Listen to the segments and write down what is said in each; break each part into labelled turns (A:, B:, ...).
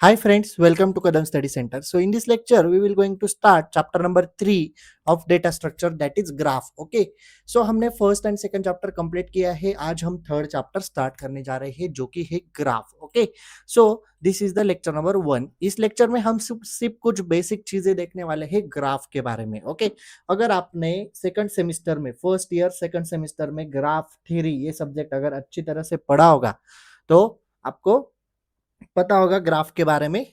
A: Hi friends, welcome to Kadam Study Center. So in this lecture, we will going to start chapter number 3 of data structure, that is graph. Okay. So हमने first and second chapter complete किया है. आज हम third chapter start करने जा रहे हैं जो कि है graph. Okay. So this is the lecture number 1. इस लेक्चर में हम सिर्फ कुछ बेसिक चीजें देखने वाले हैं ग्राफ के बारे में. ओके. अगर आपने सेकंड सेमिस्टर में फर्स्ट ईयर सेकंड सेमिस्टर में ग्राफ थ्योरी ये सब्जेक्ट अगर अच्छी तरह से पढ़ा होगा तो आपको पता होगा ग्राफ के बारे में.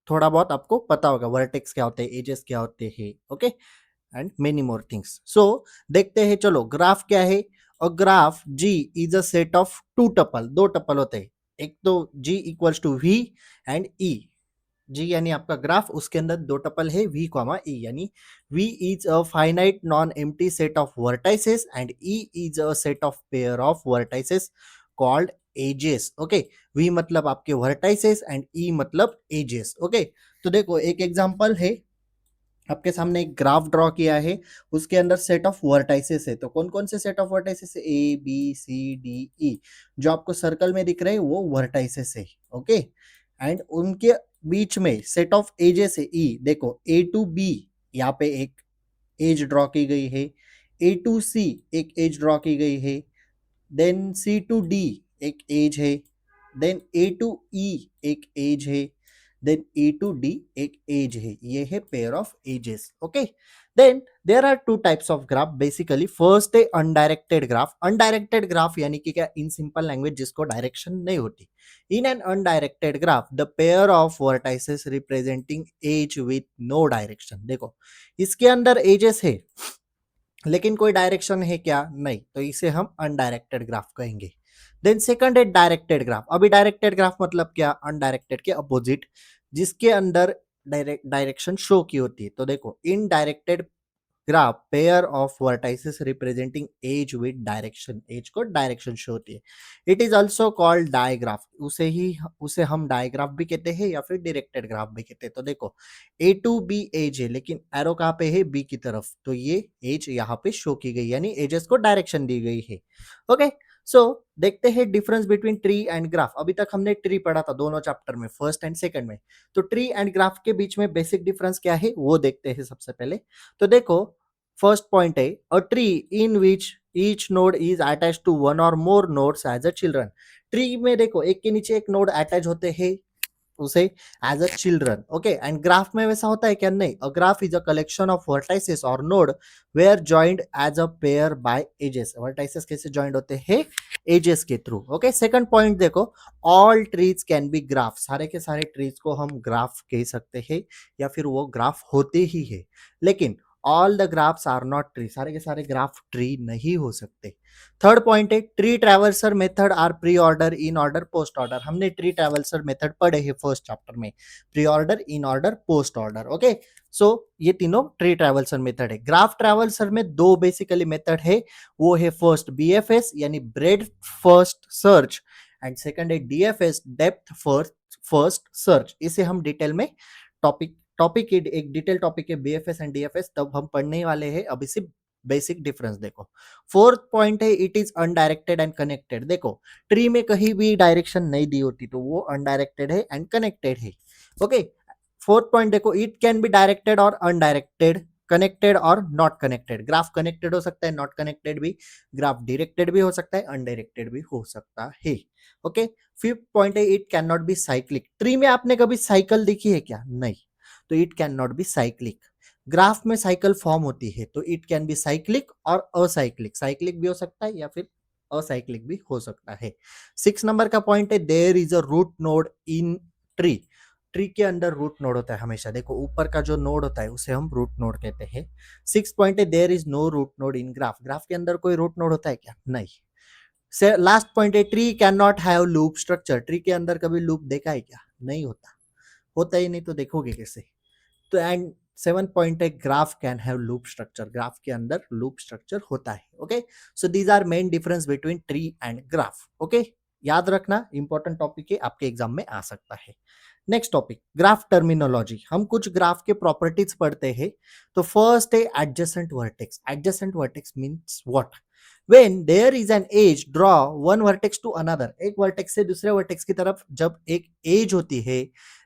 A: थोड़ा बहुत आपको पता होगा वर्टेक्स क्या होते हैं, एजेस क्या होते हैं. Okay. And many more things. So देखते हैं. चलो ग्राफ क्या है. और graph G is a set of two tuple. दो टपल होते हैं. एक तो G equals to V and E. G यानी आपका ग्राफ, उसके अंदर दो टपल है वी कॉमा ई. यानी V is a finite non empty set of vertices and E is a set of pair of vertices called edges. Okay. V मतलब आपके vertices and ई मतलब एजेस. ओके. तो देखो एक एग्जांपल है. आपके सामने एक ग्राफ ड्रॉ किया है. उसके अंदर सेट ऑफ वर्टाइसेस है. तो कौन कौन से सेट ऑफ वर्टाइसेस है? A B C D E. जो आपको सर्कल में दिख रहे हैं वो वर्टाइसेस है. ओके. एंड उनके बीच में सेट ऑफ एजेस है ई. देखो ए टू बी यहाँ पे एक एज ड्रॉ की गई है. ए टू सी एक एज ड्रॉ की गई है. देन सी टू डी एक एज है. देन ए टू ई एक एज है. देन ए टू डी एक एज है. ये है pair of edges. Okay. Then there are two types of graph. Basically first है अनडायरेक्टेड ग्राफ. अनडायरेक्टेड ग्राफ यानी कि क्या, इन सिंपल लैंग्वेज जिसको डायरेक्शन नहीं होती. In an undirected graph the pair of vertices representing edge with no direction. देखो इसके अंदर एजेस है लेकिन कोई डायरेक्शन है क्या? नहीं. तो इसे हम अनडायरेक्टेड ग्राफ कहेंगे. देन सेकंड है डायरेक्टेड ग्राफ. अभी डायरेक्टेड ग्राफ मतलब क्या? अनडायरेक्टेड के अपोजिट, जिसके अंदर डायरेक्शन शो की होती है. तो देखो in directed graph pair of vertices representing edge with direction. Edge को डायरेक्शन शो होती है. It is also called digraph. उसे हम डायग्राफ भी कहते हैं या फिर डायरेक्टेड ग्राफ भी कहते हैं. तो देखो ए टू बी एज है लेकिन एरो कहाँ पे है? बी की तरफ. तो ये एज यहाँ पे शो की गई यानी एजेस को डायरेक्शन दी गई है. ओके. सो देखते हैं difference between tree and graph. अभी तक हमने ट्री पढ़ा था दोनों चैप्टर में, फर्स्ट एंड सेकंड में. तो ट्री एंड ग्राफ के बीच में बेसिक डिफरेंस क्या है वो देखते हैं सबसे पहले. तो देखो फर्स्ट पॉइंट है a tree in which each node is attach to one or more nodes as a children. Tree में देखो एक के नीचे एक नोड अटैच होते हैं उसे as a children. Okay. And graph में वैसा होता है क्या? नहीं. A graph is a collection of vertices or node where joined as a pair by edges. Vertices कैसे जॉइंड होते हैं? एजेस के थ्रू. ओके. सेकंड पॉइंट देखो all trees can be graph. सारे के सारे ट्रीज को हम ग्राफ कह सकते हैं या फिर वो ग्राफ होते ही है. लेकिन all the graphs are not tree. सारे के सारे ग्राफ ट्री नहीं हो सकते. थर्ड पॉइंट है tree traverser method are pre order in order post order. हमने ट्री ट्रैवर्सर मेथड पढ़े हैं फर्स्ट चैप्टर में. Pre order, in order, post order. Okay. So ये तीनों ट्री ट्रैवर्सर मेथड है. ग्राफ ट्रैवर्सर में दो बेसिकली मेथड है. वो है फर्स्ट बीएफएस यानी breadth first search and second है डीएफएस डेप्थ फर्स्ट सर्च. इसे हम डिटेल में टॉपिक एक डिटेल टॉपिक है बीएफएस एंड डीएफएस, तब हम पढ़ने वाले हैं. अभी सिर्फ बेसिक डिफरेंस देखो. फोर्थ पॉइंट है it is undirected and connected. देखो ट्री में कहीं भी डायरेक्शन नहीं दी होती तो वो अनडायरेक्टेड है एंड कनेक्टेड है. ओके. फोर्थ पॉइंट देखो इट कैन बी डायरेक्टेड और अनडायरेक्टेड, कनेक्टेड और नॉट कनेक्टेड. ग्राफ कनेक्टेड हो सकता है, नॉट कनेक्टेड भी. ग्राफ डायरेक्टेड भी हो सकता है, अनडायरेक्टेड भी हो सकता है. ओके. फिफ्थ पॉइंट है it can not be cyclic. Tree में आपने कभी साइकिल देखी है क्या? नहीं. तो it can not be cyclic. Graph में साइकिल फॉर्म होती है तो इट कैन बी साइक्लिक और असाइक्लिक. साइक्लिक भी हो सकता है या फिर असाइक्लिक भी हो सकता है. 6 नंबर का पॉइंट है there is a root node in tree. Tree के अंदर रूट नोड होता है हमेशा. देखो ऊपर का जो नोड होता है उसे हम रूट नोड कहते हैं. 6 पॉइंट है there is no root node in graph. Graph के अंदर कोई रूट नोड होता है क्या? नहीं. से लास्ट पॉइंट है tree can not have loop structure. Tree के अंदर कभी लूप देखा है क्या? नहीं होता. होता ही नहीं तो देखोगे कैसे? तो एंड 7 पॉइंट है graph can have loop structure. Graph के अंदर लूप स्ट्रक्चर होता है. Okay. So these are main difference between tree and graph. Okay. याद रखना इंपॉर्टेंट टॉपिक है, आपके एग्जाम में आ सकता है. Next topic graph terminology. हम कुछ ग्राफ के प्रॉपर्टीज पढ़ते हैं. तो फर्स्ट है adjacent vertex. Adjacent vertex means what? When there is an edge, draw one vertex to another. एक वर्टेक्स से दूसरे वर्टेक्स की तरफ जब एक एज होती है,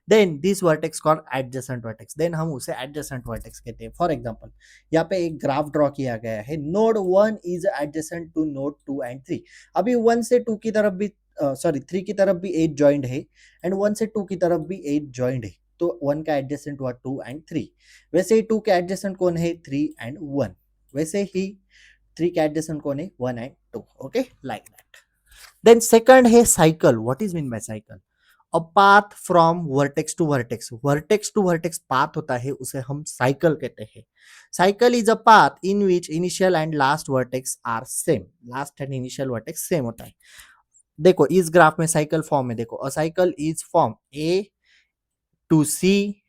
A: then this vertex called adjacent vertex, then हम उसे एडजेसेंट वर्टेक्स कहते हैं. फॉर एग्जांपल यहाँ पे एक ग्राफ ड्रॉ किया गया है. Node 1 is adjacent to node 2 and 3. अभी 1 से 2 की तरफ भी सॉरी 3 की तरफ भी एज जॉइंड है एंड 1 से 2 की तरफ भी एज जॉइंड है. तो 1 का एडजेसेंट हुआ 2 एंड 3. वैसे ही 2 के एडजेसेंट कौन है? 3 एंड 1. वैसे ही 3 के एडजेसेंट कौन है? 1 and 2. Okay, like that. Then second है cycle. What is mean by cycle? A path from vertex to vertex. Vertex to vertex path होता है, उसे हम साइकिल कहते हैं. Cycle is a path in which initial and last vertex are same. Last and initial vertex same होता है. देखो इस ग्राफ में साइकिल फॉर्म है. देखो a cycle is form A to C,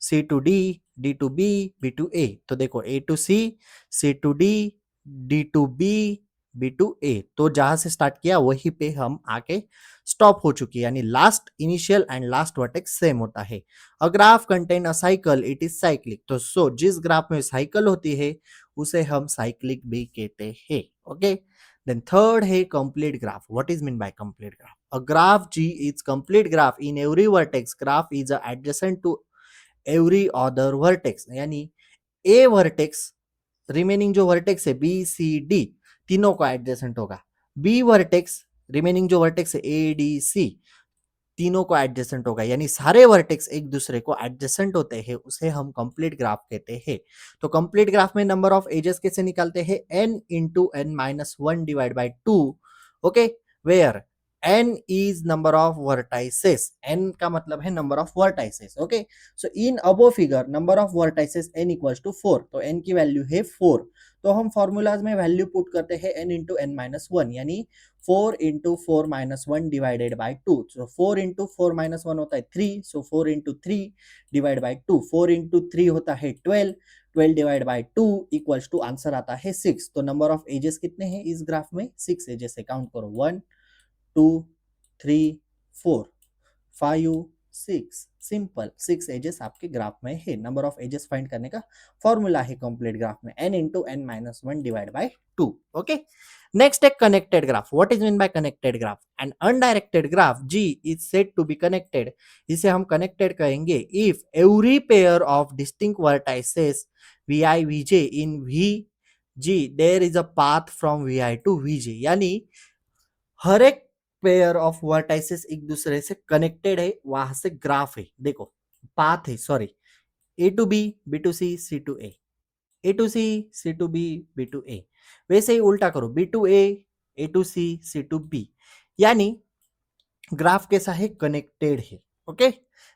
A: C to D, D to B, B to A. तो देखो A to C to D, D to B, B to A. तो जहां से स्टार्ट किया वहीं पे हम आके स्टॉप हो चुकी है, यानी last initial and last vertex same होता है. A graph contain a cycle, it is cyclic. तो जिस ग्राफ में साइकिल होती है उसे हम साइक्लिक भी कहते हैं. ओके. देन थर्ड है complete graph. What is mean by complete graph? A graph G is complete graph in every vertex. Graph is adjacent to every other vertex, यानी ए वर्टेक्स, रिमेनिंग जो vertex है B C D, तीनों का adjacent होगा. B vertex, remaining जो vertex है A D C, तीनों को एडजेसेंट होगा. यानी सारे वर्टेक्स एक दूसरे को एडजेसेंट होते हैं, उसे हम कंप्लीट ग्राफ कहते हैं. तो कंप्लीट ग्राफ में नंबर ऑफ एजेस कैसे निकालते हैं? n into n minus 1 divide by 2. Okay, where n is number of vertices. n का मतलब है number of vertices. Okay, so in above figure number of vertices n equals to 4. तो n की value है 4. तो हम फॉर्मूलाज में value put करते हैं n इंटू एन माइनस 1, यानी 4 into 4 minus 1 divided by 2. So 4 into 4 minus 1 होता है 3. So 4 into 3 divide by 2. 4 into 3 होता है 12. 12 divide by 2 equals to answer आता है 6. तो नंबर ऑफ एजेस कितने हैं इस ग्राफ में? 6 एजेस है. काउंट करो 1 2 3 4 5 6. सिंपल 6 एजेस आपके ग्राफ में है. नंबर ऑफ एजेस फाइंड करने का फॉर्मूला है कंप्लीट ग्राफ में n into n minus 1 divide by 2. Okay. Next है connected graph. What is mean by connected graph? An undirected graph G is said to be connected. इसे हम connected कहेंगे if every pair of distinct vertices vi vj in vg there is a path from vi to vj. यानी हर एक pair of vertices एक दूसरे से connected है, वहां से ग्राफ है. देखो पाथ है, sorry, A to B, B to C to A to C to B to A. वैसे ही उल्टा करो, B to A to C to B. यानी ग्राफ कैसा है? कनेक्टेड है. ओके.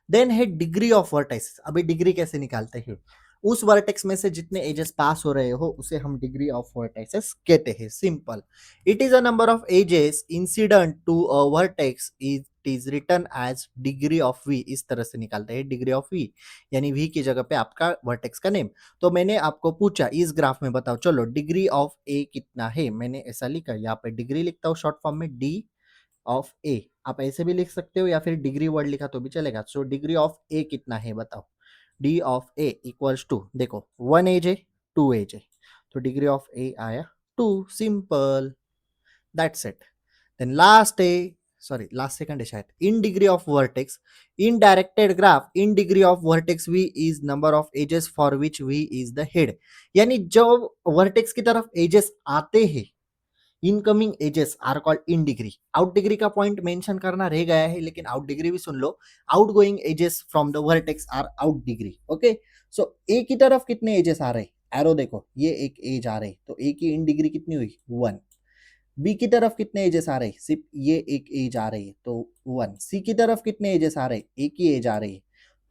A: देन है डिग्री ऑफ वर्टाइसेस. अभी डिग्री कैसे निकालते हैं? उस वर्टेक्स में से जितने एजेस पास हो रहे हो उसे हम डिग्री ऑफ वर्टाइसेस कहते हैं. Simple, it is a number of edges incident to a vertex, it is written as degree of V. इस तरह से निकालते हैं डिग्री ऑफ वी, यानी वी की जगह पे आपका वर्टेक्स का नेम. तो मैंने आपको पूछा इस ग्राफ में बताओ, चलो डिग्री ऑफ ए कितना है. मैंने ऐसा लिखा, यहाँ पे डिग्री लिखता हूँ शॉर्ट फॉर्म में डी ऑफ ए. आप ऐसे भी लिख सकते हो या फिर डिग्री वर्ड लिखा तो भी चलेगा. सो डिग्री ऑफ ए कितना है बताओ. D of A equals to, देखो 1 एज है 2 एज है, तो डिग्री ऑफ ए आया 2. Simple, that's it. Then last है, सॉरी लास्ट सेकंड है शायद, in degree of vertex. In directed graph in degree of vertex v is number of edges for which v is the head. यानी जब vertex की तरफ edges आते हैं, incoming edges are called in degree. Out degree का point mention करना रह गया है, लेकिन आउट डिग्री भी सुन लो. Outgoing edges from the vertex are out degree. Okay. So A की तरफ कितने एजेस आ रहे? एरो देखो, ये एक एज आ रहे, तो ए की इन डिग्री कितनी हुई? 1. बी की तरफ कितने एजेस आ रहे? सिर्फ ये एक एज आ रही है, तो 1. सी की तरफ कितने एजेस आ रहे? एक ही एज आ रही है,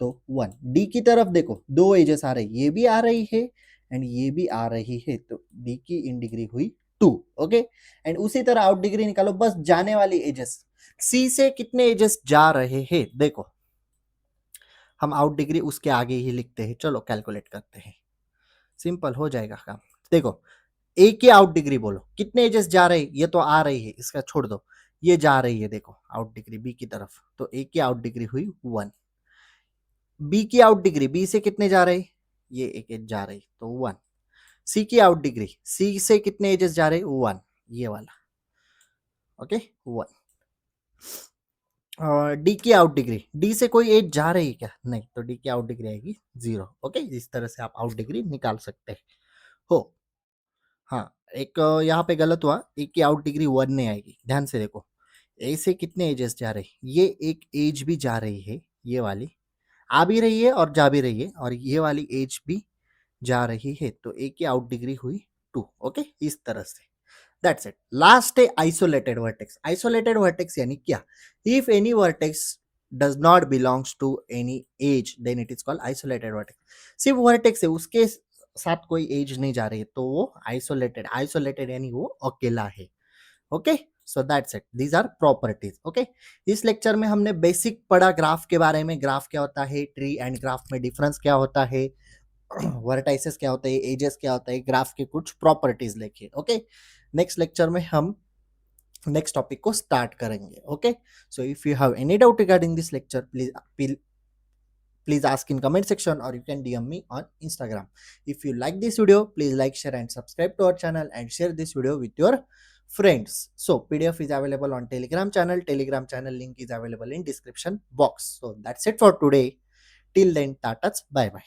A: तो 1. डी की तरफ देखो 2 एजेस आ रहे, ये भी आ रही है एंड ये भी आ रही है, तो डी की इन डिग्री हुई 2. ओके. एंड उसी तरह आउट डिग्री निकालो, बस जाने वाली एजेस. सी से कितने एजेस जा रहे हैं? देखो हम आउट डिग्री उसके आगे ही लिखते हैं. चलो कैलकुलेट करते हैं, सिंपल हो जाएगा काम. देखो ए की आउट डिग्री बोलो, कितने एजेस जा रहे? ये तो आ रही है, इसका छोड़ दो, ये जा रही है. देखो आउट डिग्री बी की तरफ, तो ए की आउट डिग्री हुई 1. बी की आउट डिग्री, बी से कितने जा रहे? ये एक एज जा रही, तो 1. सी की आउट डिग्री, सी से कितने एजेस जा रहे? 1. ये वाला, ओके 1। डी की आउट डिग्री, डी से कोई एज जा रही है क्या? नहीं, तो डी की आउट डिग्री आएगी 0। ओके, इस तरह से आप आउट डिग्री निकाल सकते हो। हाँ, एक यहाँ पे गलत हुआ, ए की आउट डिग्री 1 नहीं आएगी, ध्यान से देखो। ए से कितने एजेस जा रहे हैं? ये एक एज भी जा रही है, ये वाली आ भी रही है और जा भी रही है, और ये वाली एज भी जा रही है, तो ए की आउट डिग्री हुई 2। ओके, इस तरह से। That's it. लास्ट है आइसोलेटेड वर्टेक्स। आइसोलेटेड वर्टेक्स यानी क्या? If any vertex does not belongs to any edge, then it is called isolated vertex. सिर्फ वर्टेक्स है, उसके साथ कोई एज नहीं जा रही है, तो वो आइसोलेटेड, आइसोलेटेड यानी वो अकेला है। Okay, so that's it, these are properties. Okay, इस लेक्चर में हमने बेसिक पढ़ा ग्राफ के बारे में, ग्राफ क्या होता है, ट्री एंड ग्राफ में डिफरेंस क्या होता है, वर्टाइसेस क्या होता है, एजेस क्या होता है, ग्राफ के कुछ प्रॉपर्टीज लिखे। ओके, नेक्स्ट लेक्चर में हम नेक्स्ट टॉपिक को स्टार्ट करेंगे। Okay, so if you have any doubt regarding this lecture, please ask in comment section, or you can DM me on Instagram. If you like this video, please like, share and subscribe to our channel, and share this video with your friends. So PDF is available on Telegram channel. Telegram channel link is available in description box. So that's it for today. Till then, tatas, bye bye.